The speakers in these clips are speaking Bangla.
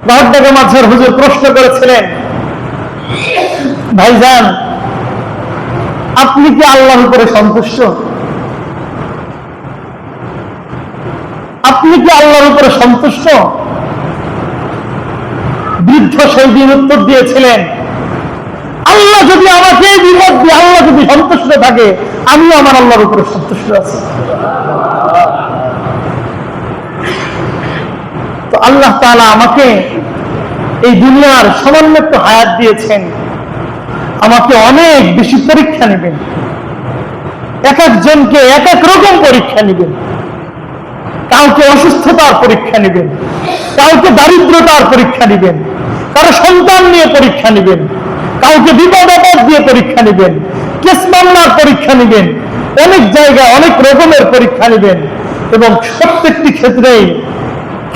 লাহোরডাঙ্গা মাঝের হুজুর প্রশ্ন করেছিলেন, ভাইজান আপনি কি আল্লাহর উপরে সন্তুষ্ট? আপনি কি আল্লাহর উপরে সন্তুষ্ট? বৃদ্ধ সেই দিন উত্তর দিয়েছিলেন, আল্লাহ যদি আমাকে বিপদ দিয়ে আল্লাহ যদি সন্তুষ্ট থাকে, আমিও আমার আল্লাহর উপরে সন্তুষ্ট আছি। তো আল্লাহ তাআলা আমাকে এই দুনিয়ার সামান্য একটু হায়াত দিয়েছেন, আমাকে অনেক বেশি পরীক্ষা নেবেন। এক একজনকে এক এক রকম পরীক্ষা নেবেন। কাউকে অসুস্থতার পরীক্ষা নেবেন, কাউকে দারিদ্রতার পরীক্ষা নেবেন, কারো সন্তান নিয়ে পরীক্ষা নেবেন, কাউকে বিপদ আপদ দিয়ে পরীক্ষা নেবেন, কেস মামলার পরীক্ষা নেবেন, অনেক জায়গায় অনেক রকমের পরীক্ষা নেবেন। এবং প্রত্যেকটি ক্ষেত্রেই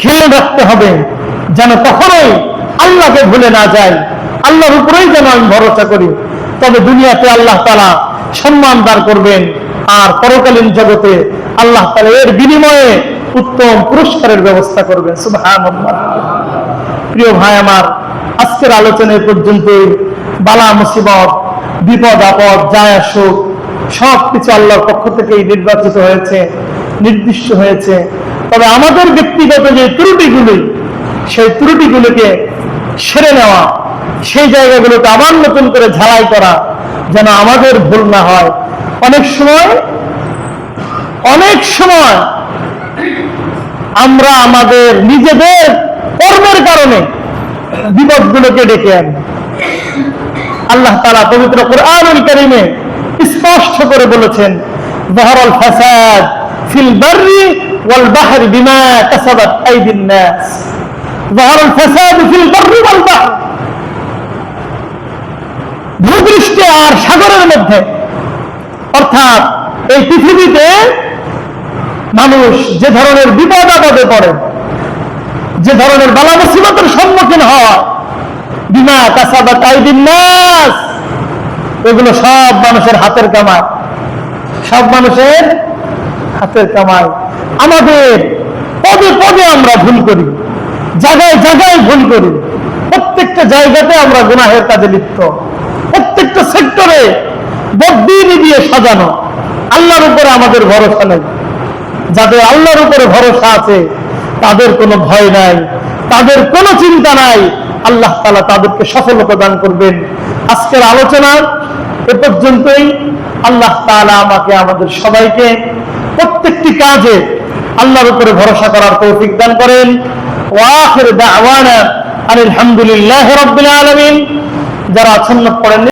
খেয়াল রাখতে হবে যেন কখনোই আল্লাহকে ভুলে না যায়, আল্লাহর উপরেই যেন আমি ভরসা করি। তবে দুনিয়াতে আল্লাহ তাআলা সম্মান দান করবেন, আর পরকালীন জগতে আল্লাহ তাআলা এর বিনিময়ে উত্তম পুরস্কারের ব্যবস্থা করবেন। সুবহানাল্লাহ। প্রিয় ভাই আমার, আজকের আলোচনা পর্যন্তই। বালা মুসিবত, বিপদ আপদ, যায় আসুক, সবকিছু আল্লাহর পক্ষ থেকেই নির্বাচিত হয়েছে, নির্দিষ্ট হয়েছে। তবে আমাদের ব্যক্তিগত যে ত্রুটিগুলি, সেই ত্রুটিগুলিকে সেরে নেওয়া, সেই জায়গাগুলোকে আবার নতুন করে ঝালাই করা, যেন আমাদের ভুল না হয়। অনেক সময় আমরা আমাদের নিজেদের কর্মের কারণে বিপদগুলোকে ডেকে আনি। আল্লাহ তাআলা পবিত্র কোরআনুল কারীমে স্পষ্ট করে বলেছেন, যাহারাল ফাসাদ ফিল বাররি ওয়াল বাহরি বিমা কাসাবাত আইদিন নাস। যাহারাল ফাসাদ ফিল বাররি ওয়াল বাহর, ভূপৃষ্ঠে আর সাগরের মধ্যে, অর্থাৎ এই পৃথিবীতে মানুষ যে ধরনের বিপদ আপদে পড়ে, যে ধরনের বালা মুসিবতের সম্মুখীন হয়, বিমা কাসাবাত আইদিন নাস, এগুলো সব মানুষের হাতের কামাই, সব মানুষের হাতের কামাই। আমাদের পদে পদে আমরা ভুল করি, জায়গায় জায়গায় ভুল করি, প্রত্যেকটা জায়গাতে আমরা গুনাহের কাজে লিপ্ত, প্রত্যেকটা সেক্টরে বদ্দিনী দিয়ে সাজানো। আল্লাহর উপরে আমাদের ভরসা নেই। যাদের আল্লাহর উপরে ভরসা আছে তাদের কোনো ভয় নাই, তাদের কোনো চিন্তা নাই। আল্লাহ তাআলা তাদেরকে সফলতা দান করবেন। আজকের আলোচনা এ পর্যন্তই। আল্লাহ তাআলা আমাকে, আমাদের সবাইকে প্রত্যেকটি কাজে আল্লাহর উপরে ভরসা করার তৌফিক দান করেন। ওয়া আখির দাওয়ানা আলহামদুলিল্লাহি রাব্বিল আলামিন। যারা সুন্নাত পড়েন